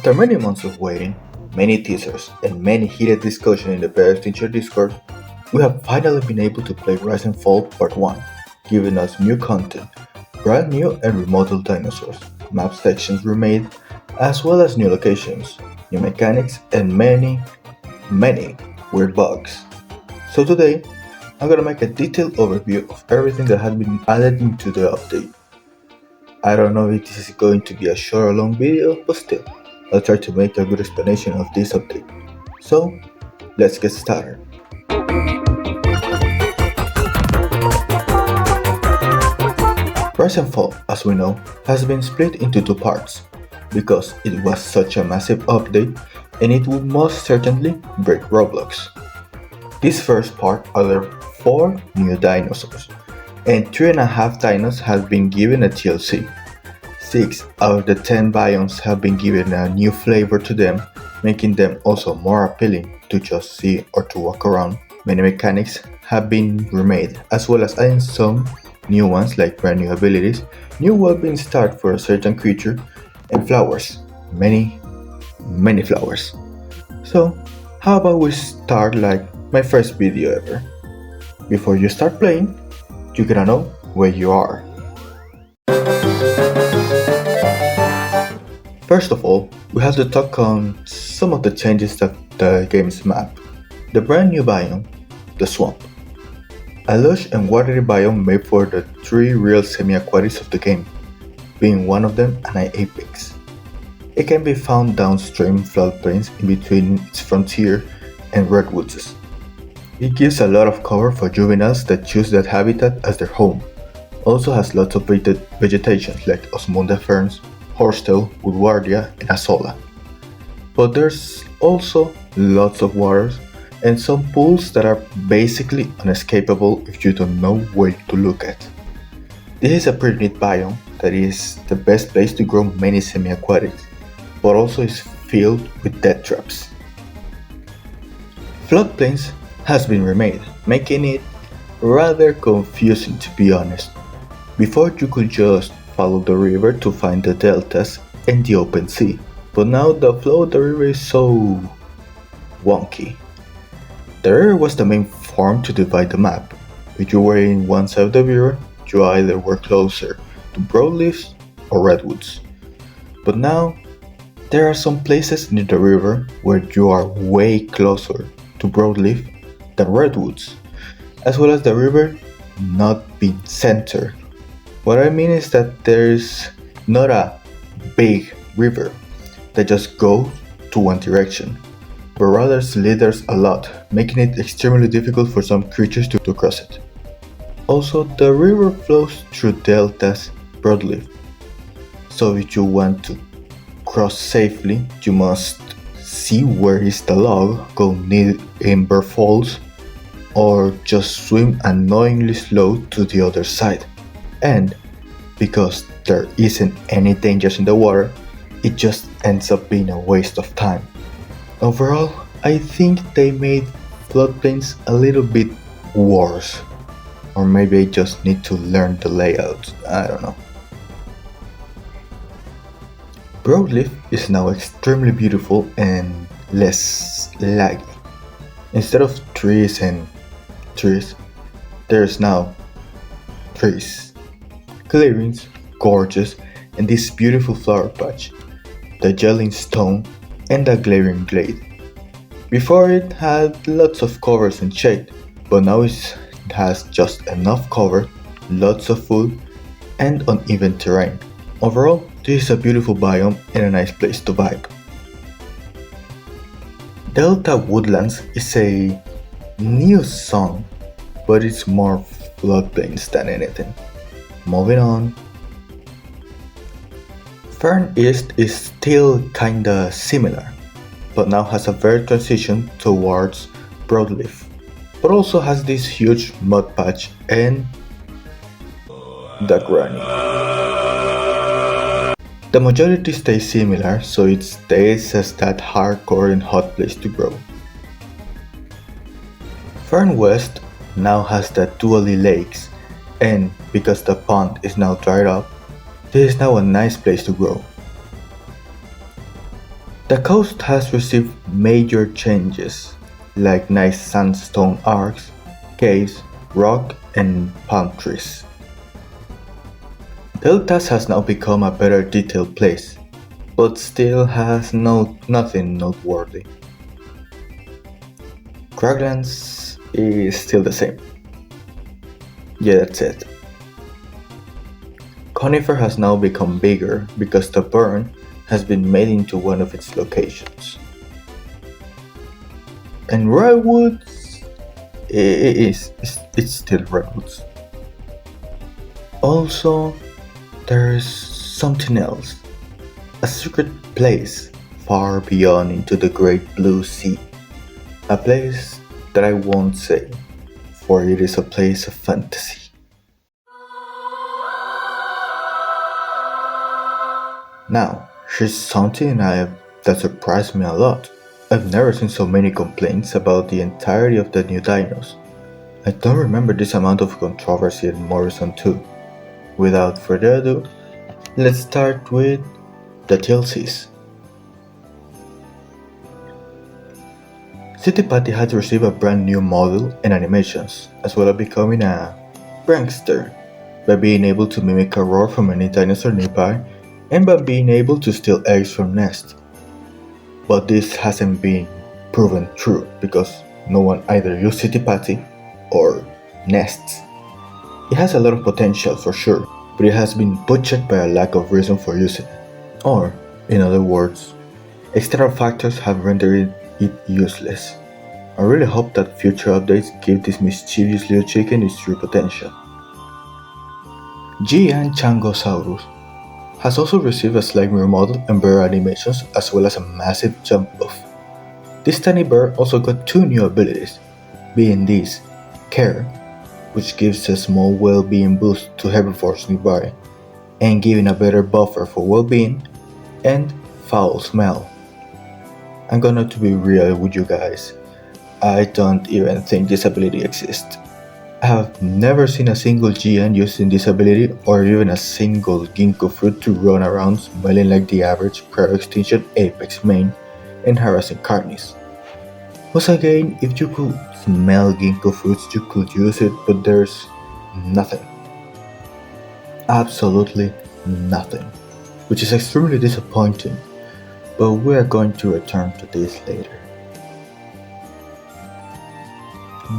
After many months of waiting, many teasers, and many heated discussion in the Extinction Discord, we have finally been able to play Rise and Fall Part 1, giving us new content, brand new and remodeled dinosaurs, map sections remade, as well as new locations, new mechanics, and many weird bugs. So today, I'm gonna make a detailed overview of everything that had been added into the update. I don't know if this is going to be a short or long video, but still, I'll try to make a good explanation of this update. So, let's get started. Rise and Fall, as we know, has been split into two parts, because it was such a massive update and it would most certainly break Roblox. This first part added 4 new dinosaurs, and 3.5 dinos have been given a TLC. 6 out of the 10 biomes have been given a new flavor to them, making them also more appealing to just see or to walk around. Many mechanics have been remade, as well as adding some new ones like brand new abilities, new weapon start for a certain creature, and flowers. Many flowers. So, how about we start like my first video ever? Before you start playing, you gotta know where you are. First of all, we have to talk on some of the changes that the game's map. The brand new biome, the swamp. A lush and watery biome made for the 3 real semi-aquatics of the game, being one of them an apex. It can be found downstream floodplains in between its frontier and redwoods. It gives a lot of cover for juveniles that choose that habitat as their home. Also has lots of vegetation like osmunda ferns, horsetail, woodwardia, and azolla. But there's also lots of waters and some pools that are basically unescapable if you don't know where to look at. This is a pretty neat biome that is the best place to grow many semi-aquatics, but also is filled with death traps. Floodplains has been remade, making it rather confusing to be honest. Before you could just follow the river to find the deltas and the open sea, but now the flow of the river is so wonky. The river was the main form to divide the map. If you were in one side of the river, you either were closer to broadleafs or redwoods. But now, there are some places near the river where you are way closer to broadleaf than redwoods, as well as the river not being centered. What I mean is that there's not a big river that just goes to one direction, but rather slithers a lot, making it extremely difficult for some creatures to cross it. Also, the river flows through deltas broadleaf, so if you want to cross safely, you must see where is the log, go near Ember Falls, or just swim annoyingly slow to the other side. And because there isn't any dangers in the water, it just ends up being a waste of time. Overall, I think they made floodplains a little bit worse. Or maybe I just need to learn the layout, I don't know. Broadleaf is now extremely beautiful and less laggy. Instead of trees and trees, there's now trees, clearings, gorges, and this beautiful flower patch, the gelling stone, and the glaring glade. Before it had lots of covers and shade, but now it has just enough cover, lots of food, and uneven terrain. Overall, this is a beautiful biome and a nice place to vibe. Delta Woodlands is a new song, but it's more floodplains than anything. Moving on. Fern East is still kinda similar, but now has a very transition towards broadleaf, but also has this huge mud patch and the granny. The majority stays similar, so it stays as that hardcore and hot place to grow. Fern West now has the dually lakes, and because the pond is now dried up, this is now a nice place to grow. The coast has received major changes, like nice sandstone arcs, caves, rock, and palm trees. Deltas has now become a better detailed place, but still has nothing noteworthy. Craglands is still the same. Yeah, that's it. Conifer has now become bigger because the burn has been made into one of its locations. And redwoods it's still redwoods. Also, there's something else. A secret place far beyond into the great blue sea. A place that I won't say, for it is a place of fantasy. Now, here's something that surprised me a lot. I've never seen so many complaints about the entirety of the new dinos. I don't remember this amount of controversy in Morrison 2. Without further ado, let's start with the TLCs. City Patty has received a brand new model and animations, as well as becoming a prankster by being able to mimic a roar from any dinosaur nearby and by being able to steal eggs from nests. But this hasn't been proven true because no one either used City Patty or nests. It has a lot of potential for sure, but it has been butchered by a lack of reason for using it. Or, in other words, external factors have rendered it useless. I really hope that future updates give this mischievous little chicken its true potential. Giant Changosaurus has also received a slight remodel and better animations as well as a massive jump buff. This tiny bird also got two new abilities, being these Care, which gives a small well-being boost to herbivores nearby, and giving a better buffer for well-being, and Foul Smell. I'm gonna to be real with you guys, I don't even think this ability exists. I have never seen a single GN using this ability or even a single ginkgo fruit to run around smelling like the average pre-extinction apex main and harassing carnies. Once again, if you could smell ginkgo fruits you could use it, but there's nothing. Absolutely nothing. Which is extremely disappointing, but we are going to return to this later.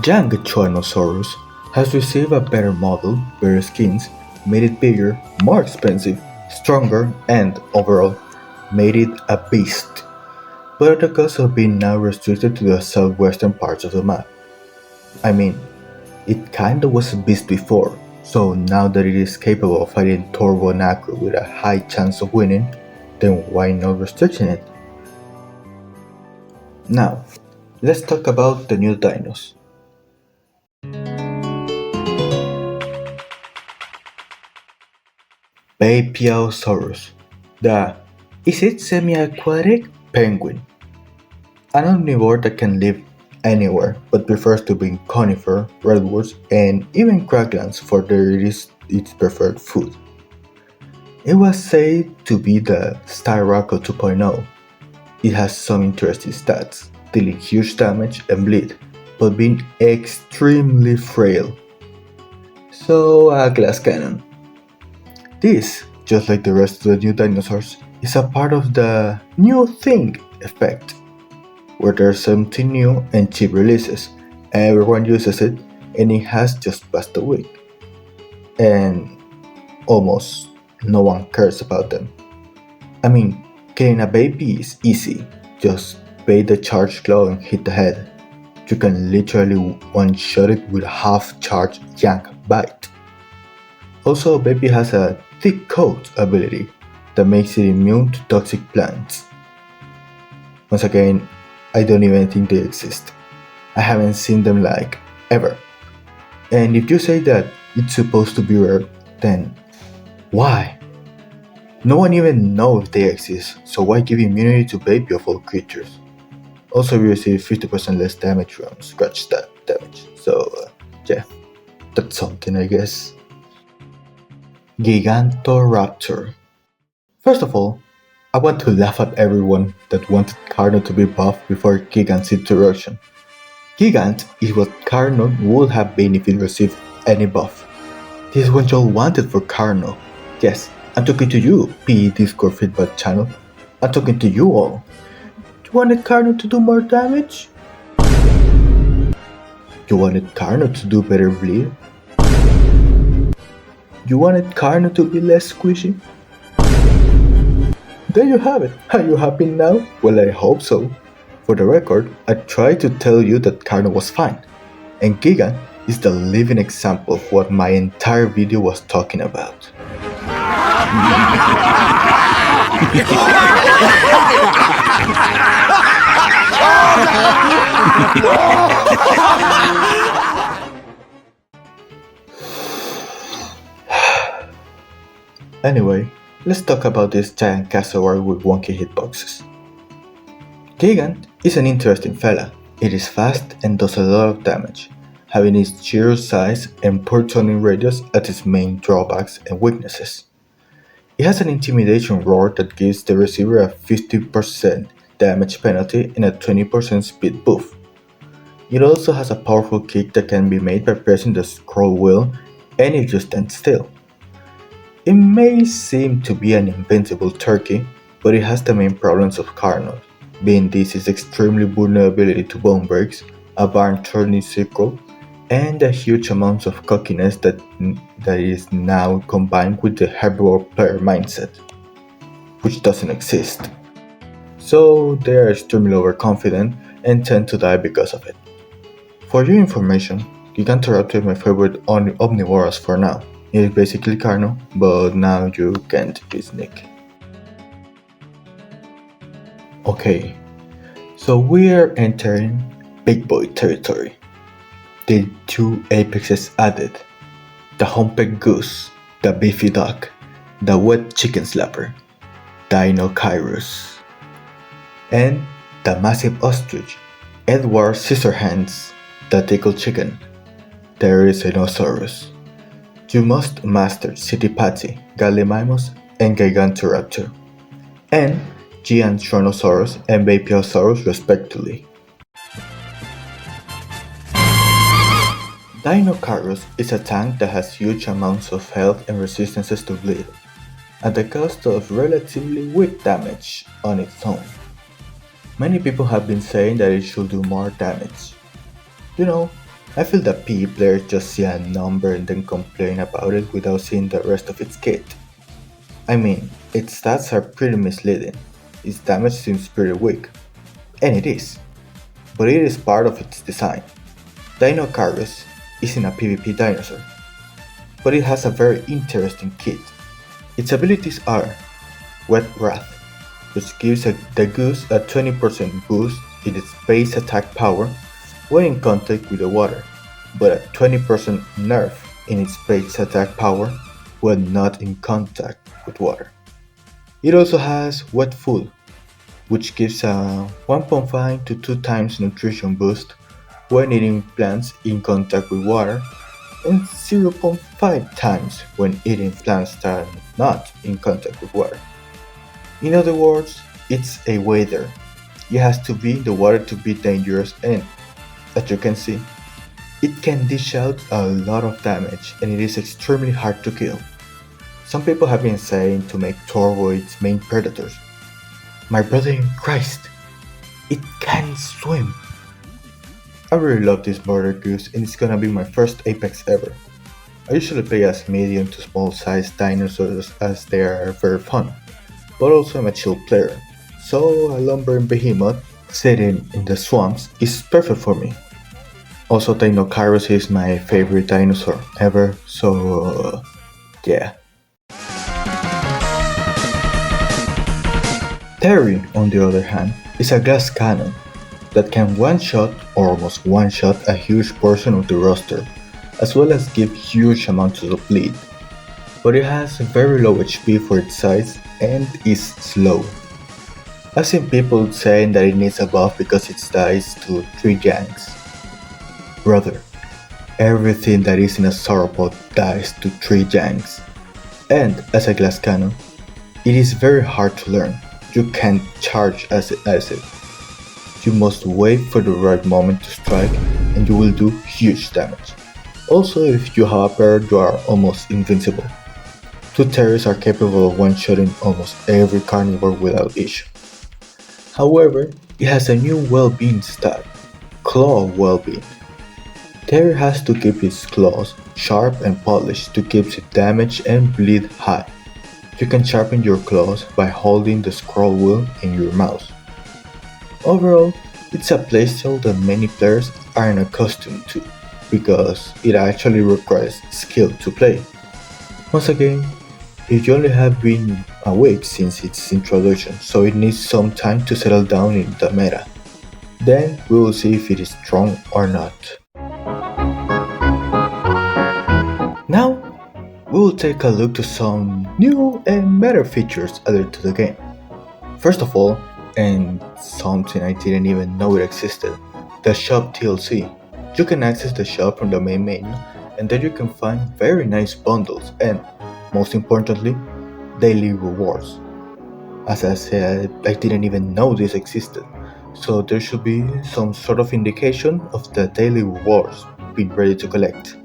Dinosaurs has received a better model, better skins, made it bigger, more expensive, stronger, and overall, made it a beast. But at the cost of being now restricted to the southwestern parts of the map. I mean, it kinda was a beast before, so now that it is capable of fighting Turbo and Acro with a high chance of winning, then why not restricting it? Now, let's talk about the new dinos. Biosaurus, the is it semi-aquatic penguin, an omnivore that can live anywhere but prefers to be in conifer, redwoods, and even craglands for its preferred food. It was said to be the Styraco 2.0. It has some interesting stats, dealing huge damage and bleed, but being extremely frail. So a glass cannon. This, just like the rest of the new dinosaurs, is a part of the new thing effect, where there's something new and cheap releases, everyone uses it, and it has just passed a week. And almost no one cares about them. I mean, killing a baby is easy, just bait the charged claw and hit the head. You can literally one-shot it with a half-charged yank bite. Also, baby has a thick coat ability that makes it immune to toxic plants. Once again, I don't even think they exist. I haven't seen them like ever. And if you say that it's supposed to be rare, then why? No one even knows if they exist, so why give immunity to baby of all creatures? Also, we receive 50% less damage from scratch stat damage, so yeah, that's something I guess. Gigantoraptor. First of all, I want to laugh at everyone that wanted Carno to be buffed before Gigant's introduction. Gigant is what Carno would have been if it received any buff. This is what y'all wanted for Carno. Yes, I'm talking to you, PE Discord feedback channel. I'm talking to you all. You wanted Carno to do more damage? You wanted Carno to do better bleed? You wanted Carno to be less squishy? There you have it. Are you happy now? Well, I hope so. For the record, I tried to tell you that Carno was fine, and Gigant is the living example of what my entire video was talking about. Anyway, let's talk about this giant cassowary with wonky hitboxes. Gigant is an interesting fella. It is fast and does a lot of damage, having its sheer size and poor turning radius as its main drawbacks and weaknesses. It has an intimidation roar that gives the receiver a 50% damage penalty and a 20% speed buff. It also has a powerful kick that can be made by pressing the scroll wheel and it just stands still. It may seem to be an invincible turkey, but it has the main problems of Carno, being this its extremely vulnerability to bone breaks, a barn turning circle, and a huge amount of cockiness that is now combined with the herbivore player mindset, which doesn't exist. So they are extremely overconfident and tend to die because of it. For your information, Gigantoraptor is my favorite omnivorous for now. It is basically Carno, but now you can't be Nick. Okay, so we are entering big boy territory. The two apexes added, the humped goose, the beefy duck, the wet chicken slapper, Dinosaurs, and the massive ostrich, Edward Scissorhands, the tickle chicken. There is Dinosaurs. You must master Citipati, Gallimimus, and Gigantoraptor, and Gigantosaurus and Bapiosaurus respectively. Dinosaurs is a tank that has huge amounts of health and resistances to bleed, at the cost of relatively weak damage on its own. Many people have been saying that it should do more damage. You know, I feel that PE players just see a number and then complain about it without seeing the rest of its kit. I mean, its stats are pretty misleading, its damage seems pretty weak, and it is, but it is part of its design. Dinosaurs isn't a PvP dinosaur, but it has a very interesting kit. Its abilities are Wet Wrath, which gives the goose a 20% boost in its base attack power when in contact with the water, but a 20% nerf in its base attack power when not in contact with water. It also has Wet Food, which gives a 1.5 to 2 times nutrition boost when eating plants in contact with water, and 0.5 times when eating plants that are not in contact with water. In other words, it's a wader. It has to be in the water to be dangerous, and as you can see, it can dish out a lot of damage and it is extremely hard to kill. Some people have been saying to make Turbo its main predators. My brother in Christ, it can swim! I really love this border goose and it's gonna be my first Apex ever. I usually play as medium to small sized dinosaurs as they are very fun, but also I'm a chill player, so a lumbering behemoth sitting in the swamps is perfect for me. Also, Dinosaurus is my favorite dinosaur ever, so yeah. Terry, on the other hand, is a glass cannon that can one-shot or almost one-shot a huge portion of the roster, as well as give huge amounts of bleed. But it has very low HP for its size and is slow. I've seen people saying that it needs a buff because it dies to 3 ganks. Brother, everything that is in a sauropod dies to 3 janks. And as a glass cannon, it is very hard to learn. You can't charge as it. You must wait for the right moment to strike and you will do huge damage. Also, if you have a pair, you are almost invincible. Two terriers are capable of one-shotting almost every carnivore without issue. However, it has a new well-being stat, Claw Well-being. Terrier has to keep its claws sharp and polished to keep its damage and bleed high. You can sharpen your claws by holding the scroll wheel in your mouse. Overall, it's a playstyle that many players aren't accustomed to, because it actually requires skill to play. Once again, it only has been a week since its introduction, so it needs some time to settle down in the meta. Then we will see if it is strong or not. Now, we will take a look to some new and better features added to the game. First of all, and something I didn't even know it existed, the shop TLC. You can access the shop from the main menu, and there you can find very nice bundles and, most importantly, daily rewards. As I said, I didn't even know this existed, so there should be some sort of indication of the daily rewards being ready to collect.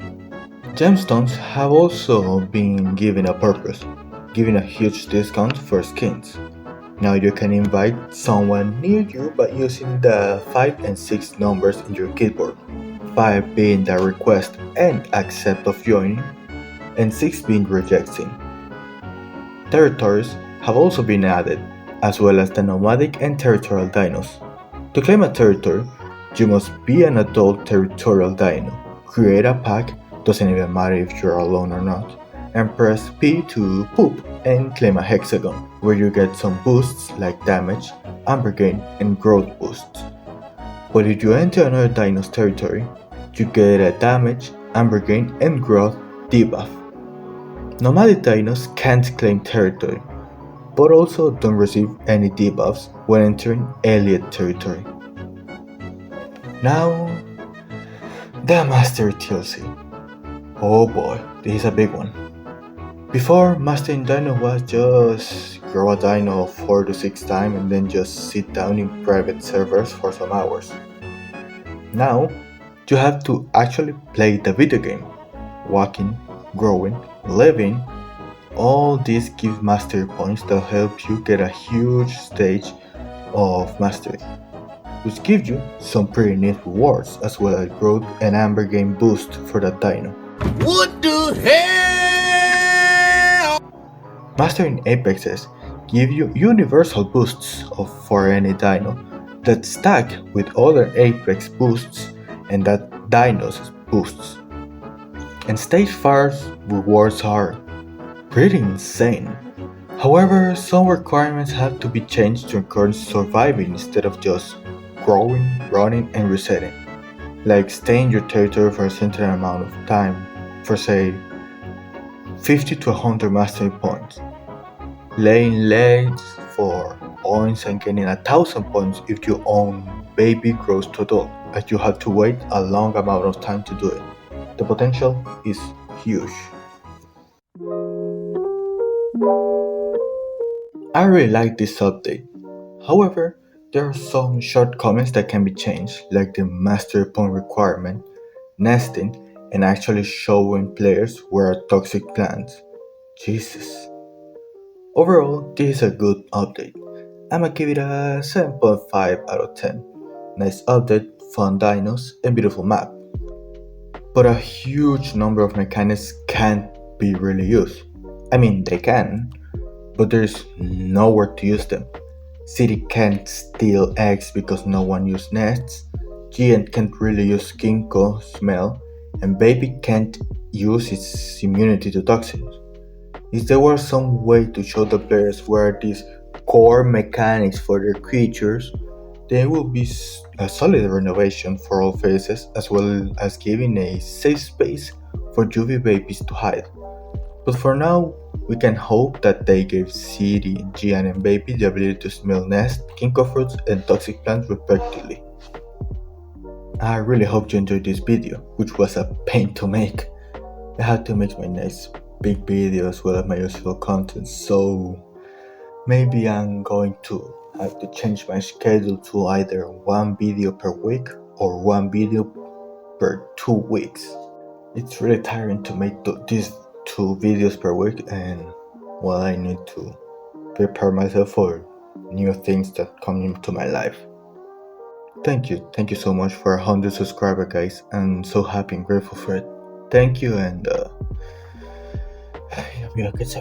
Gemstones have also been given a purpose, giving a huge discount for skins. Now you can invite someone near you by using the 5 and 6 numbers in your keyboard, 5 being the request and accept of joining, and 6 being rejecting. Territories have also been added, as well as the nomadic and territorial dinos. To claim a territory, you must be an adult territorial dino, create a pack, doesn't even matter if you're alone or not, and press P to poop and claim a hexagon, where you get some boosts like damage, amber gain, and growth boosts. But if you enter another dino's territory, you get a damage, amber gain, and growth debuff. Nomadic dinos can't claim territory, but also don't receive any debuffs when entering alien territory. Now, the Master TLC. Oh boy, this is a big one. Before, mastering dino was just grow a dino 4 to 6 times and then just sit down in private servers for some hours. Now, you have to actually play the video game. Walking, growing, living, all this gives mastery points that help you get a huge stage of mastery, which gives you some pretty neat rewards as well as growth and amber gain boost for that dino. What the hell? Mastering apexes give you universal boosts for any dino that stack with other apex boosts and that dino's boosts. And stage 5's rewards are pretty insane. However, some requirements have to be changed to encourage surviving instead of just growing, running, and resetting. Like stay in your territory for a certain amount of time, for say 50 to 100 mastery points. Laying legs for points and getting 1000 points if you own baby grows to adult, as you have to wait a long amount of time to do it. The potential is huge. I really like this update. However, there are some shortcomings that can be changed, like the mastery point requirement, nesting, and actually showing players where are toxic plants. Jesus. Overall, this is a good update. I'ma give it a 7.5 out of 10. Nice update, fun dinos, and beautiful map. But a huge number of mechanics can't be really used. I mean, they can, but there's nowhere to use them. City can't steal eggs because no one used nests, Giant can't really use ginkgo smell, and Baby can't use its immunity to toxins. If there were some way to show the players where these core mechanics for their creatures, then it would be a solid renovation for all phases, as well as giving a safe space for juvie babies to hide. But for now, we can hope that they gave City, Gian, and Baby the ability to smell nests, ginkgo fruits, and toxic plants respectively. I really hope you enjoyed this video, which was a pain to make. I had to make my nice big video as well as my usual content, so Maybe I'm going to have to change my schedule to either one video per week or one video per 2 weeks. It's really tiring to make these 2 videos per week, and well, I need to prepare myself for new things that come into my life. Thank you so much for 100 subscribers, guys. I'm so happy and grateful for it. Thank you, and ya veo que se